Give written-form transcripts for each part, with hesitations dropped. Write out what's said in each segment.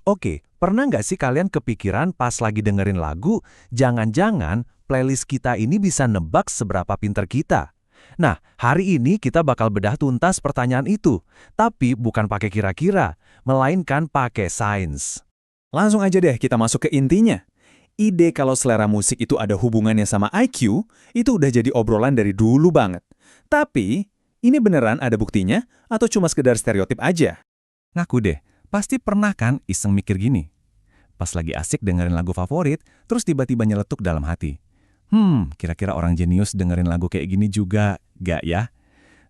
Oke, pernah nggak sih kalian kepikiran pas lagi dengerin lagu, jangan-jangan playlist kita ini bisa nebak seberapa pinter kita? Nah, hari ini kita bakal bedah tuntas pertanyaan itu. Tapi bukan pakai kira-kira, melainkan pakai sains. Langsung aja deh kita masuk ke intinya. Ide kalau selera musik itu ada hubungannya sama IQ, itu udah jadi obrolan dari dulu banget. Tapi, ini beneran ada buktinya atau cuma sekedar stereotip aja? Ngaku deh, pasti pernah kan iseng mikir gini. Pas lagi asik dengerin lagu favorit, terus tiba-tiba nyeletuk dalam hati. Kira-kira orang jenius dengerin lagu kayak gini juga, gak ya?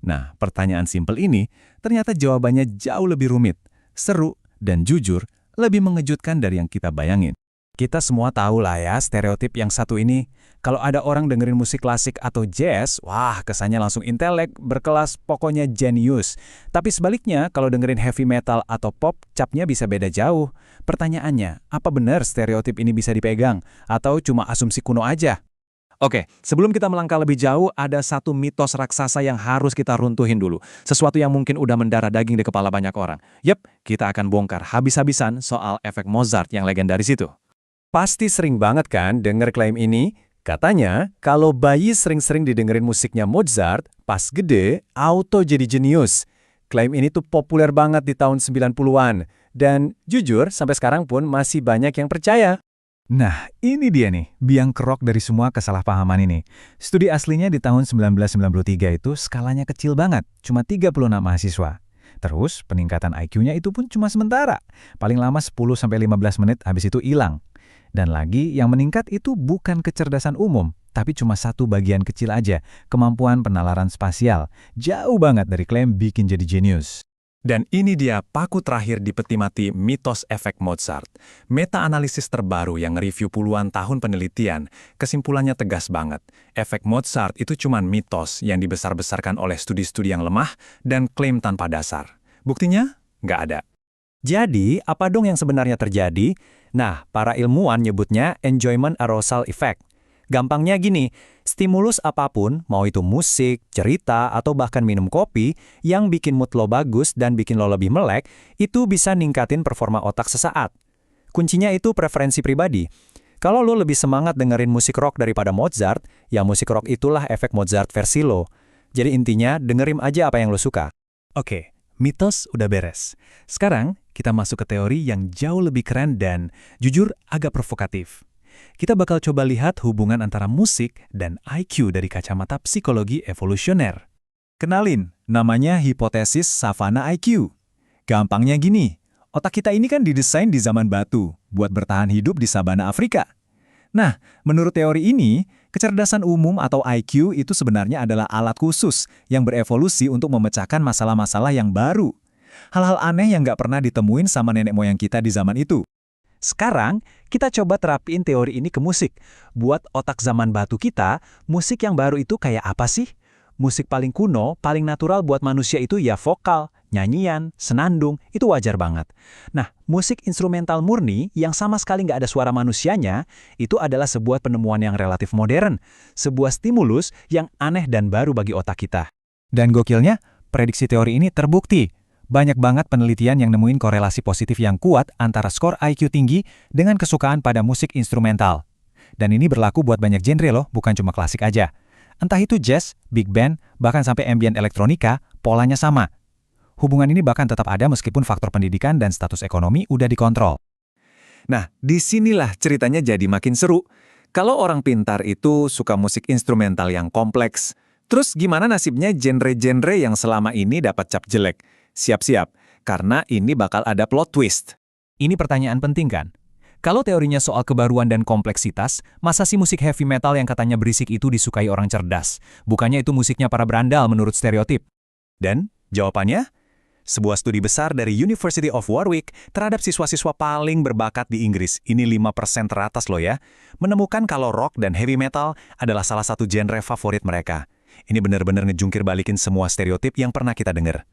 Nah, pertanyaan simpel ini ternyata jawabannya jauh lebih rumit, seru, dan jujur lebih mengejutkan dari yang kita bayangin. Kita semua tahu lah ya stereotip yang satu ini. Kalau ada orang dengerin musik klasik atau jazz, wah kesannya langsung intelek, berkelas, pokoknya jenius. Tapi sebaliknya, kalau dengerin heavy metal atau pop, capnya bisa beda jauh. Pertanyaannya, apa benar stereotip ini bisa dipegang? Atau cuma asumsi kuno aja? Oke, sebelum kita melangkah lebih jauh, ada satu mitos raksasa yang harus kita runtuhin dulu. Sesuatu yang mungkin udah mendarah daging di kepala banyak orang. Yep, kita akan bongkar habis-habisan soal efek Mozart yang legendaris itu. Pasti sering banget kan denger klaim ini? Katanya, kalau bayi sering-sering didengerin musiknya Mozart, pas gede, auto jadi jenius. Klaim ini tuh populer banget di tahun 90-an. Dan jujur, sampai sekarang pun masih banyak yang percaya. Nah, ini dia nih, biang kerok dari semua kesalahpahaman ini. Studi aslinya di tahun 1993 itu skalanya kecil banget, cuma 36 mahasiswa. Terus, peningkatan IQ-nya itu pun cuma sementara. Paling lama 10-15 menit habis itu hilang. Dan lagi, yang meningkat itu bukan kecerdasan umum, tapi cuma satu bagian kecil aja, kemampuan penalaran spasial. Jauh banget dari klaim bikin jadi jenius. Dan ini dia paku terakhir di peti mati mitos efek Mozart. Meta-analisis terbaru yang nge-review puluhan tahun penelitian, kesimpulannya tegas banget. Efek Mozart itu cuma mitos yang dibesar-besarkan oleh studi-studi yang lemah dan klaim tanpa dasar. Buktinya? Nggak ada. Jadi, apa dong yang sebenarnya terjadi? Nah, para ilmuwan nyebutnya enjoyment arousal effect. Gampangnya gini, stimulus apapun, mau itu musik, cerita, atau bahkan minum kopi, yang bikin mood lo bagus dan bikin lo lebih melek, itu bisa ningkatin performa otak sesaat. Kuncinya itu preferensi pribadi. Kalau lo lebih semangat dengerin musik rock daripada Mozart, ya musik rock itulah efek Mozart versi lo. Jadi intinya, dengerin aja apa yang lo suka. Oke, mitos udah beres. Sekarang, kita masuk ke teori yang jauh lebih keren dan, jujur, agak provokatif. Kita bakal coba lihat hubungan antara musik dan IQ dari kacamata psikologi evolusioner. Kenalin, namanya hipotesis Savana IQ. Gampangnya gini, otak kita ini kan didesain di zaman batu, buat bertahan hidup di sabana Afrika. Nah, menurut teori ini, kecerdasan umum atau IQ itu sebenarnya adalah alat khusus yang berevolusi untuk memecahkan masalah-masalah yang baru. Hal-hal aneh yang nggak pernah ditemuin sama nenek moyang kita di zaman itu. Sekarang, kita coba terapin teori ini ke musik. Buat otak zaman batu kita, musik yang baru itu kayak apa sih? Musik paling kuno, paling natural buat manusia itu ya vokal, nyanyian, senandung, itu wajar banget. Nah, musik instrumental murni yang sama sekali nggak ada suara manusianya, itu adalah sebuah penemuan yang relatif modern. Sebuah stimulus yang aneh dan baru bagi otak kita. Dan gokilnya, prediksi teori ini terbukti. Banyak banget penelitian yang nemuin korelasi positif yang kuat antara skor IQ tinggi dengan kesukaan pada musik instrumental. Dan ini berlaku buat banyak genre loh, bukan cuma klasik aja. Entah itu jazz, big band, bahkan sampai ambient elektronika, polanya sama. Hubungan ini bahkan tetap ada meskipun faktor pendidikan dan status ekonomi udah dikontrol. Nah, disinilah ceritanya jadi makin seru. Kalau orang pintar itu suka musik instrumental yang kompleks, terus gimana nasibnya genre-genre yang selama ini dapat cap jelek? Siap-siap, karena ini bakal ada plot twist. Ini pertanyaan penting kan? Kalau teorinya soal kebaruan dan kompleksitas, masa sih musik heavy metal yang katanya berisik itu disukai orang cerdas? Bukannya itu musiknya para berandal menurut stereotip? Dan jawabannya? Sebuah studi besar dari University of Warwick terhadap siswa-siswa paling berbakat di Inggris, ini 5% teratas loh ya, menemukan kalau rock dan heavy metal adalah salah satu genre favorit mereka. Ini benar-benar ngejungkir balikin semua stereotip yang pernah kita dengar.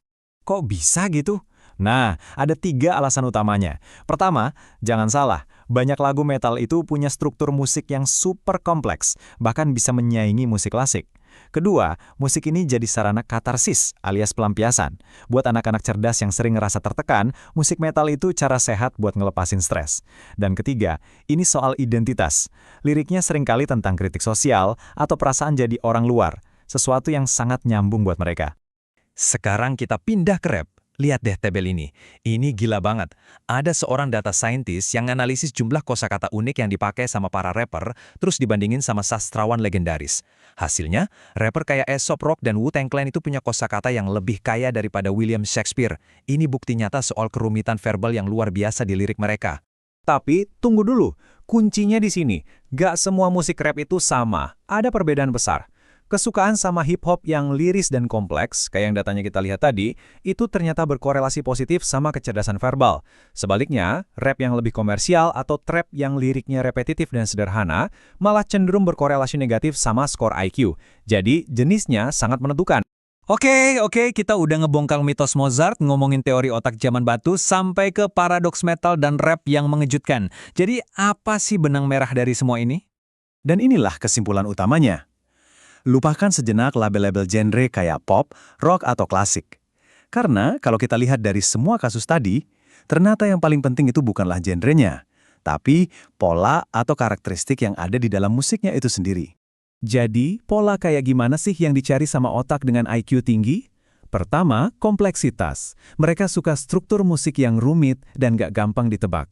Kok bisa gitu? Nah, ada 3 alasan utamanya. Pertama, jangan salah, banyak lagu metal itu punya struktur musik yang super kompleks, bahkan bisa menyaingi musik klasik. Kedua, musik ini jadi sarana katarsis alias pelampiasan. Buat anak-anak cerdas yang sering ngerasa tertekan, musik metal itu cara sehat buat ngelepasin stres. Dan ketiga, ini soal identitas. Liriknya seringkali tentang kritik sosial atau perasaan jadi orang luar, sesuatu yang sangat nyambung buat mereka. Sekarang kita pindah ke rap. Lihat deh tabel ini. Ini gila banget. Ada seorang data scientist yang analisis jumlah kosakata unik yang dipakai sama para rapper, terus dibandingin sama sastrawan legendaris. Hasilnya, rapper kayak Aesop Rock dan Wu-Tang Clan itu punya kosakata yang lebih kaya daripada William Shakespeare. Ini bukti nyata soal kerumitan verbal yang luar biasa di lirik mereka. Tapi, tunggu dulu. Kuncinya di sini. Gak semua musik rap itu sama. Ada perbedaan besar. Kesukaan sama hip-hop yang liris dan kompleks, kayak yang datanya kita lihat tadi, itu ternyata berkorelasi positif sama kecerdasan verbal. Sebaliknya, rap yang lebih komersial atau trap yang liriknya repetitif dan sederhana, malah cenderung berkorelasi negatif sama skor IQ. Jadi, jenisnya sangat menentukan. Oke, kita udah ngebongkar mitos Mozart, ngomongin teori otak zaman batu, sampai ke paradoks metal dan rap yang mengejutkan. Jadi, apa sih benang merah dari semua ini? Dan inilah kesimpulan utamanya. Lupakan sejenak label-label genre kayak pop, rock, atau klasik. Karena kalau kita lihat dari semua kasus tadi, ternyata yang paling penting itu bukanlah genrenya, tapi pola atau karakteristik yang ada di dalam musiknya itu sendiri. Jadi, pola kayak gimana sih yang dicari sama otak dengan IQ tinggi? Pertama, kompleksitas. Mereka suka struktur musik yang rumit dan gak gampang ditebak.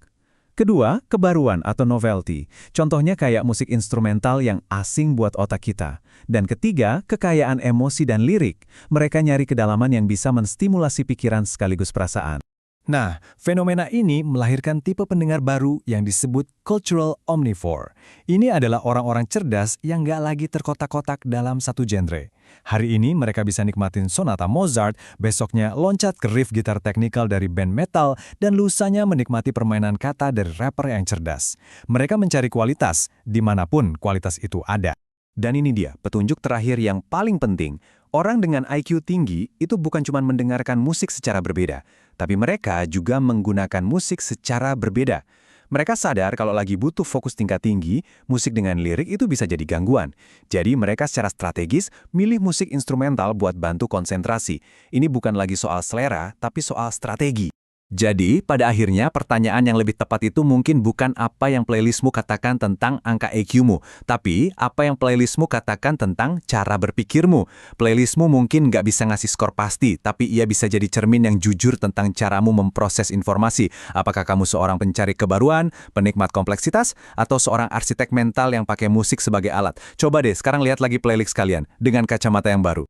Kedua, kebaruan atau novelty. Contohnya kayak musik instrumental yang asing buat otak kita. Dan ketiga, kekayaan emosi dan lirik. Mereka nyari kedalaman yang bisa menstimulasi pikiran sekaligus perasaan. Nah, fenomena ini melahirkan tipe pendengar baru yang disebut cultural omnivore. Ini adalah orang-orang cerdas yang nggak lagi terkotak-kotak dalam satu genre. Hari ini mereka bisa nikmatin sonata Mozart, besoknya loncat ke riff gitar teknikal dari band metal, dan lusanya menikmati permainan kata dari rapper yang cerdas. Mereka mencari kualitas, dimanapun kualitas itu ada. Dan ini dia, petunjuk terakhir yang paling penting. Orang dengan IQ tinggi itu bukan cuma mendengarkan musik secara berbeda, tapi mereka juga menggunakan musik secara berbeda. Mereka sadar kalau lagi butuh fokus tingkat tinggi, musik dengan lirik itu bisa jadi gangguan. Jadi mereka secara strategis milih musik instrumental buat bantu konsentrasi. Ini bukan lagi soal selera, tapi soal strategi. Jadi, pada akhirnya pertanyaan yang lebih tepat itu mungkin bukan apa yang playlistmu katakan tentang angka EQ-mu, tapi apa yang playlistmu katakan tentang cara berpikirmu. Playlistmu mungkin nggak bisa ngasih skor pasti, tapi ia bisa jadi cermin yang jujur tentang caramu memproses informasi. Apakah kamu seorang pencari kebaruan, penikmat kompleksitas, atau seorang arsitek mental yang pakai musik sebagai alat? Coba deh, sekarang lihat lagi playlist kalian dengan kacamata yang baru.